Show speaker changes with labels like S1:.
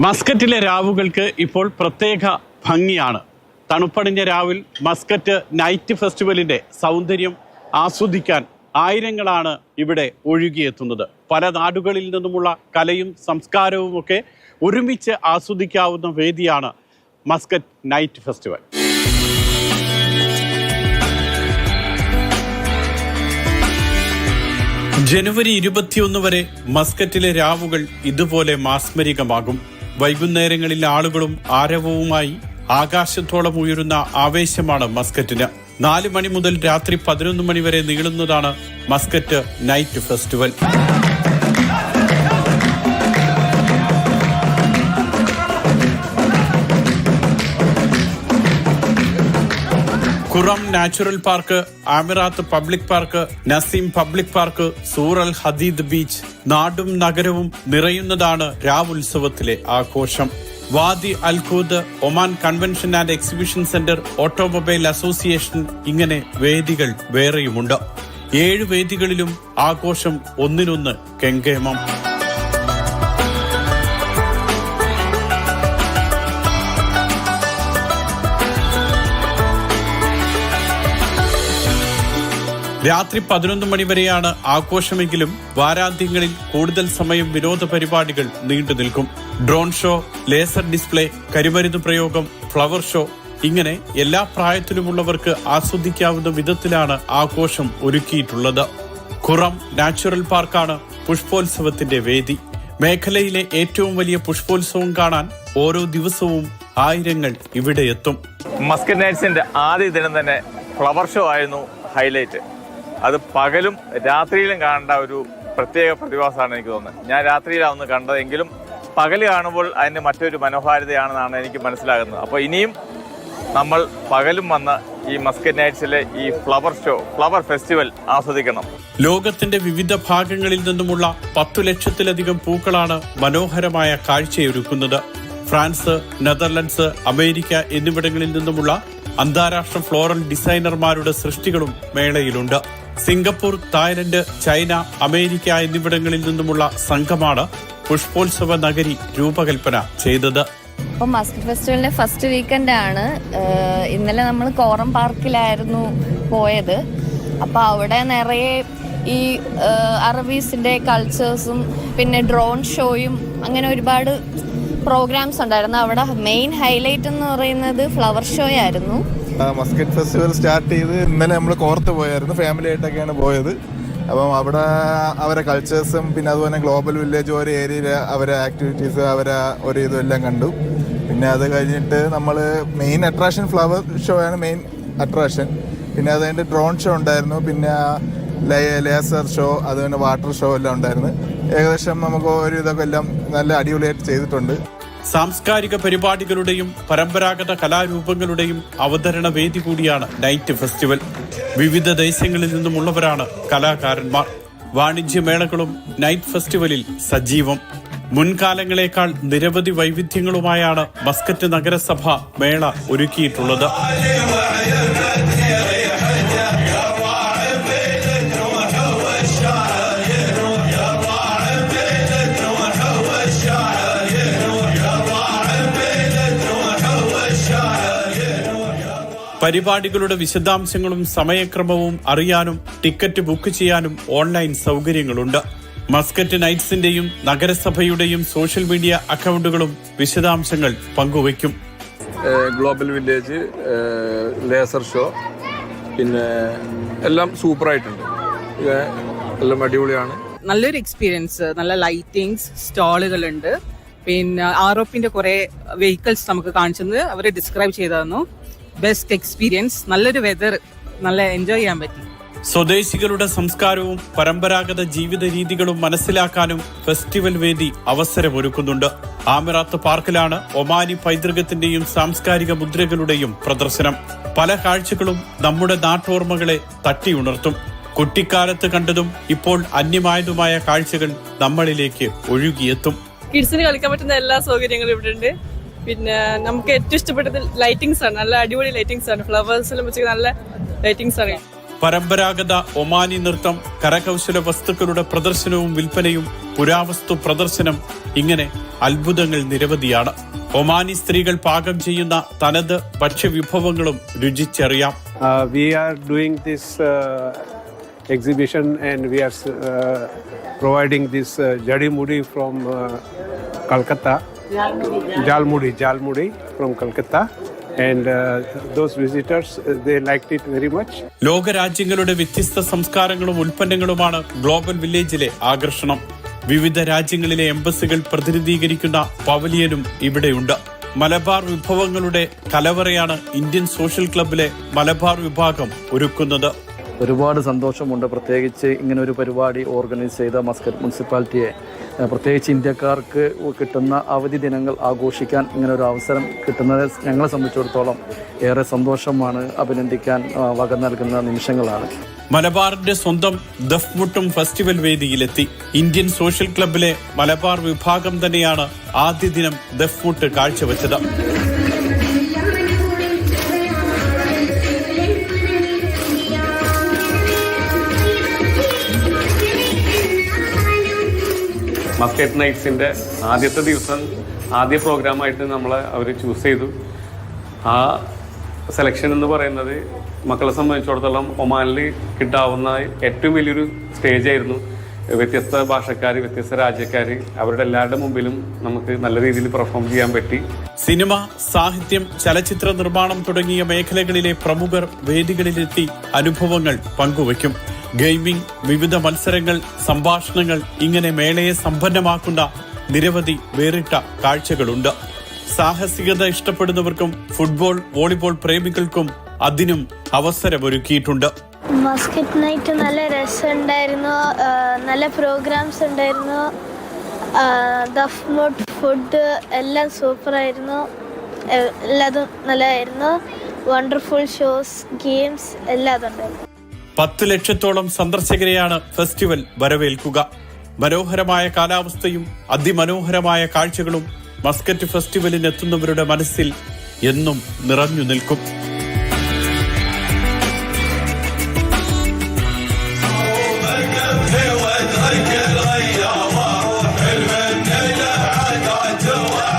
S1: മസ്കറ്റിലെ രാവുകൾക്ക് ഇപ്പോൾ പ്രത്യേക ഭംഗിയാണ്. തണുപ്പണിഞ്ഞ രാവിൽ മസ്കറ്റ് നൈറ്റ് ഫെസ്റ്റിവലിൻ്റെ സൗന്ദര്യം ആസ്വദിക്കാൻ ആയിരങ്ങളാണ് ഇവിടെ ഒഴുകിയെത്തുന്നത്. പല നാടുകളിൽ നിന്നുമുള്ള കലയും സംസ്കാരവും ഒക്കെ ഒരുമിച്ച് ആസ്വദിക്കാവുന്ന വേദിയാണ് മസ്കറ്റ് നൈറ്റ് ഫെസ്റ്റിവൽ. ജനുവരി 21 വരെ മസ്കറ്റിലെ രാവുകൾ ഇതുപോലെ മാസ്മരികമാകും. വൈകുന്നേരങ്ങളിൽ ആളുകളും ആരവവുമായി ആകാശത്തോളം ഉയരുന്ന ആവേശമാണ് മസ്കറ്റിന്. 4 മണി മുതൽ രാത്രി 11 മണി വരെ നീളുന്നതാണ് Muscat night festival. Qurum natural park, Amerat public park, Naseem public park, Sur Al Hadeed beach, നാടും നഗരവും നിറയുന്നതാണ് രാവുത്സവത്തിലെ ആഘോഷം. Wadi Al Khoud, Oman convention and exhibition centre, automobile association, ഇങ്ങനെ വേദികൾ വേറെയുമുണ്ട്. 7 വേദികളിലും ആഘോഷം ഒന്നിനൊന്ന് കെങ്കേമം. രാത്രി 11 മണി വരെയാണ് ആഘോഷമെങ്കിലും വാരാന്ത്യങ്ങളിൽ കൂടുതൽ സമയം വിനോദ പരിപാടികൾ നീണ്ടു നിൽക്കും. ഡ്രോൺ ഷോ, ലേസർ ഡിസ്പ്ലേ, കരിമരുന്ന് പ്രയോഗം, ഫ്ലവർ ഷോ, ഇങ്ങനെ എല്ലാ പ്രായത്തിലുമുള്ളവർക്ക് ആസ്വദിക്കാവുന്ന വിധത്തിലാണ് ആഘോഷം ഒരുക്കിയിട്ടുള്ളത്. ഖുറം നാച്ചുറൽ പാർക്കാണ് പുഷ്പോത്സവത്തിന്റെ വേദി. മേഖലയിലെ ഏറ്റവും വലിയ പുഷ്പോത്സവം കാണാൻ ഓരോ ദിവസവും ആയിരങ്ങൾ ഇവിടെ എത്തും.
S2: മസ്കറ്റ് നൈറ്റ്സിന്റെ ആദ്യ ദിനം തന്നെ ഫ്ലവർ ഷോ ആയിരുന്നു ഹൈലൈറ്റ്. അത് പകലും രാത്രിയിലും കാണേണ്ട ഒരു പ്രത്യേക പ്രതിഭാസമാണ് എനിക്ക് തോന്നുന്നത്. ഞാൻ രാത്രിയിലാണ് ഒന്ന് കണ്ടതെങ്കിലും പകൽ കാണുമ്പോൾ അതിന് മറ്റൊരു മനോഹാരിതയാണെന്നാണ് എനിക്ക് മനസ്സിലാകുന്നത്. അപ്പോൾ ഇനിയും നമ്മൾ പകലും വന്ന് ഈ മസ്കറ്റ് നൈറ്റ്സിലെ ഈ ഫ്ലവർ ഫെസ്റ്റിവൽ ആസ്വദിക്കണം.
S1: ലോകത്തിന്റെ വിവിധ ഭാഗങ്ങളിൽ നിന്നുമുള്ള 10 ലക്ഷത്തിലധികം പൂക്കളാണ് മനോഹരമായ കാഴ്ചയൊരുക്കുന്നത്. ഫ്രാൻസ്, നെതർലൻഡ്സ്, അമേരിക്ക എന്നിവിടങ്ങളിൽ നിന്നുമുള്ള അന്താരാഷ്ട്ര ഫ്ലോറൽ ഡിസൈനർമാരുടെ സൃഷ്ടികളും മേളയിലുണ്ട്. സിംഗപ്പൂർ, തായ്ലൻഡ്, ചൈന, അമേരിക്ക എന്നിവിടങ്ങളിൽ നിന്നുമുള്ള സംഘമാണ് പുഷ്പോത്സവ നഗരി രൂപകൽപ്പന ചെയ്തത്.
S3: അപ്പോൾ മസ്കറ്റ് ഫെസ്റ്റിവലിന്റെ ഫസ്റ്റ് വീക്കെൻഡ് ആണ്. ഇന്നലെ നമ്മൾ കോറം പാർക്കിലായിരുന്നു പോയത്. അപ്പോൾ അവിടെ നിറയെ ഈ അറബീസിന്റെ കൾച്ചേഴ്സും പിന്നെ ഡ്രോൺ ഷോയും അങ്ങനെ ഒരുപാട് പ്രോഗ്രാംസ് ഉണ്ടായിരുന്നു. അവിടെ മെയിൻ ഹൈലൈറ്റ് എന്ന് പറയുന്നത് ഫ്ലവർ ഷോ ആയിരുന്നു.
S4: മസ്കറ്റ് ഫെസ്റ്റിവൽ സ്റ്റാർട്ട് ചെയ്ത് ഇന്നലെ നമ്മൾ കോർത്ത് പോയായിരുന്നു, ഫാമിലി ആയിട്ടൊക്കെയാണ് പോയത്. അപ്പം അവിടെ അവരെ കൾച്ചേഴ്സും പിന്നെ അതുപോലെ ഗ്ലോബൽ വില്ലേജ് ഓരോ ഏരിയയിൽ അവരെ ആക്ടിവിറ്റീസ് അവരെ ഒരു ഇതും എല്ലാം കണ്ടു. പിന്നെ അത് കഴിഞ്ഞിട്ട് നമ്മൾ മെയിൻ അട്രാക്ഷൻ ഫ്ലവർ ഷോ ആണ് മെയിൻ അട്രാക്ഷൻ. പിന്നെ അത് കഴിഞ്ഞിട്ട് ഡ്രോൺ ഷോ ഉണ്ടായിരുന്നു, പിന്നെ ലേസർ ഷോ, അതുപോലെ വാട്ടർ ഷോ എല്ലാം ഉണ്ടായിരുന്നു. ഏകദേശം നമുക്ക് ഒരു ഇതൊക്കെ എല്ലാം നല്ല അടിപൊളിയായിട്ട് ചെയ്തിട്ടുണ്ട്.
S1: സാംസ്കാരിക പരിപാടികളുടെയും പരമ്പരാഗത കലാരൂപങ്ങളുടെയും അവതരണ വേദി കൂടിയാണ് നൈറ്റ് ഫെസ്റ്റിവൽ. വിവിധ ദേശങ്ങളിൽ നിന്നുമുള്ളവരാണ് കലാകാരന്മാർ. വാണിജ്യമേളകളും നൈറ്റ് ഫെസ്റ്റിവലിൽ സജീവം. മുൻകാലങ്ങളെക്കാൾ നിരവധി വൈവിധ്യങ്ങളുമായാണ് മസ്കറ്റ് നഗരസഭ മേള ഒരുക്കിയിട്ടുള്ളത്. പരിപാടികളുടെ വിശദാംശങ്ങളും സമയക്രമവും അറിയാനും ടിക്കറ്റ് ബുക്ക് ചെയ്യാനും ഓൺലൈൻ സൗകര്യങ്ങളുണ്ട്. മസ്കറ്റ് നൈറ്റ്സിന്റെയും നഗരസഭയുടെയും സോഷ്യൽ മീഡിയ അക്കൗണ്ടുകളും വിശദാംശങ്ങൾ പങ്കുവയ്ക്കും.
S5: ഗ്ലോബൽ വില്ലേജ്, ലേസർ ഷോ, പിന്നെ എല്ലാം സൂപ്പറായിട്ടുണ്ട്. എല്ലാം അടിപൊളിയാണ്.
S6: നല്ലൊരു എക്സ്പീരിയൻസ്. നല്ല ലൈറ്റിങ്സ്, സ്റ്റോളുകളുണ്ട്. പിന്നെ ആർഒപ്പിന്റെ കുറെ വെഹിക്കിൾസ് നമുക്ക് കാണിച്ചത് അവരെ ഡിസ്ക്രൈബ് ചെയ്തു തന്നു. Best experience. നല്ലൊരു വെതർ, നല്ല എൻജോയ് ചെയ്യാൻ പറ്റി.
S1: സ്വദേശികളുടെ സംസ്കാരവും പരമ്പരാഗത ജീവിത രീതികളും മനസ്സിലാക്കാനും ഫെസ്റ്റിവൽ വേദി അവസരമൊരുക്കുന്നുണ്ട്. ആമിറാത്ത് പാർക്കിലാണ് ഒമാനി പൈതൃകത്തിന്റെയും സാംസ്കാരിക മുദ്രകളുടെയും പ്രദർശനം. പല കാഴ്ചകളും നമ്മുടെ നാട്ടോർമ്മകളെ തട്ടിയുണർത്തും. കുട്ടിക്കാലത്ത് കണ്ടതും ഇപ്പോൾ അന്യമായതുമായ കാഴ്ചകൾ നമ്മളിലേക്ക് ഒഴുകിയെത്തും.
S7: കിഡ്സിന് കളിക്കാൻ പറ്റുന്ന എല്ലാ സൗകര്യങ്ങളും ഇവിടെ ഉണ്ട്. പിന്നെ നമുക്ക് ഏറ്റവും ഇഷ്ടപ്പെട്ടത് ലൈറ്റിംഗ്സ് ആണ്. നല്ല അടിപൊളി ലൈറ്റിംഗ്സ് ആണ്. ഫ്ലവേഴ്സിലും വെച്ച് നല്ല ലൈറ്റിംഗ്സ് ആണ്.
S1: പരമ്പരാഗത ഒമാനി നൃത്തം, കരകൗശല വസ്തുക്കളുടെ പ്രദർശനവും വിൽപ്പനയും, പുരാവസ്തു പ്രദർശനം, ഇങ്ങനെ അത്ഭുതങ്ങൾ നിരവധിയാണ്. ഒമാനി സ്ത്രീകൾ പാകം ചെയ്യുന്ന തനത് ഭക്ഷ്യവിഭവങ്ങളും രുചിച്ചറിയാം.
S8: We are doing this exhibition and we are providing this jadi mudi from Calcutta. Jalmudi from Calcutta. And those visitors, they liked it very much.
S1: ലോകരാജ്യങ്ങളുടെ വ്യത്യസ്ത സംസ്കാരങ്ങളും ഉൽപ്പന്നങ്ങളുമാണ് ഗ്ലോബൽ വില്ലേജിലെ ആകർഷണം. വിവിധ രാജ്യങ്ങളിലെ എംബസികൾ പ്രതിനിധീകരിക്കുന്ന പവലിയനും ഇവിടെയുണ്ട്. മലബാർ വിഭവങ്ങളുടെ കലവറയാണ് ഇന്ത്യൻ സോഷ്യൽ ക്ലബിലെ മലബാർ വിഭാഗം ഒരുക്കുന്നത്.
S9: ഒരുപാട് സന്തോഷമുണ്ട്. പ്രത്യേകിച്ച് ഇങ്ങനെ ഒരു പരിപാടി ഓർഗനൈസ് ചെയ്ത മസ്കറ്റ് മുനിസിപ്പാലിറ്റിയെ, പ്രത്യേകിച്ച് ഇന്ത്യക്കാർക്ക് കിട്ടുന്ന അവധി ദിനങ്ങൾ ആഘോഷിക്കാൻ ഇങ്ങനെ ഒരു അവസരം കിട്ടുന്നത് ഞങ്ങളെ സംബന്ധിച്ചിടത്തോളം ഏറെ സന്തോഷമാണ്, അഭിനന്ദിക്കാൻ വക നൽകുന്ന നിമിഷങ്ങളാണ്.
S1: മലബാറിന്റെ സ്വന്തം ദഫ്മുട്ടും ഫെസ്റ്റിവൽ വേദിയിലെത്തി. ഇന്ത്യൻ സോഷ്യൽ ക്ലബിലെ മലബാർ വിഭാഗം തന്നെയാണ് ആദ്യ ദിനം ദഫ്മുട്ട് കാഴ്ചവെച്ചത്.
S10: മസ്കറ്റ് നൈറ്റ്സിൻ്റെ ആദ്യത്തെ ദിവസം ആദ്യ പ്രോഗ്രാമായിട്ട് നമ്മളെ അവർ ചൂസ് ചെയ്തു. ആ സെലക്ഷൻ എന്ന് പറയുന്നത് മക്കളെ സംബന്ധിച്ചിടത്തോളം ഒമാനിൽ കിട്ടാവുന്ന ഏറ്റവും വലിയൊരു സ്റ്റേജായിരുന്നു. വ്യത്യസ്ത ഭാഷക്കാർ, വ്യത്യസ്ത രാജ്യക്കാർ, അവരുടെ എല്ലാവരുടെ മുമ്പിലും നമുക്ക് നല്ല രീതിയിൽ പെർഫോം ചെയ്യാൻ പറ്റി.
S1: സിനിമ, സാഹിത്യം, ചലച്ചിത്ര നിർമ്മാണം തുടങ്ങിയ മേഖലകളിലെ പ്രമുഖർ വേദികളിലെത്തി അനുഭവങ്ങൾ പങ്കുവയ്ക്കും. ഗെയിമിംഗ്, വിവിധ മത്സരങ്ങൾ, സംഭാഷണങ്ങൾ, ഇങ്ങനെ മേളയെ സമ്പന്നമാക്കുന്ന നിരവധി വേറിട്ട കാഴ്ചകളുണ്ട്. സാഹസികത ഇഷ്ടപ്പെടുന്നവർക്കും ഫുട്ബോൾ, വോളിബോൾ പ്രേമികൾക്കും അതിനും അവസരമൊരുക്കിയിട്ടുണ്ട്.
S11: മസ്കറ്റ് നൈറ്റ് നല്ല രസമുണ്ടായിരുന്നു, നല്ല പ്രോഗ്രാംസ് ഉണ്ടായിരുന്നു, ദഫ്മുട്ട്, ഫുഡ് എല്ലാം സൂപ്പറായിരുന്നു, എല്ലാതും നല്ലതായിരുന്നു. വണ്ടർഫുൾ ഷോസ്, ഗെയിംസ് എല്ലാം അതുണ്ടായിരുന്നു.
S1: 10 ലക്ഷത്തോളം സന്ദർശകരെയാണ് ഫെസ്റ്റിവൽ വരവേൽക്കുക. മനോഹരമായ കാലാവസ്ഥയും അതിമനോഹരമായ കാഴ്ചകളും മസ്കറ്റ് ഫെസ്റ്റിവലിന് എത്തുന്നവരുടെ മനസ്സിൽ എന്നും നിറഞ്ഞു നിൽക്കും.
S12: حلوة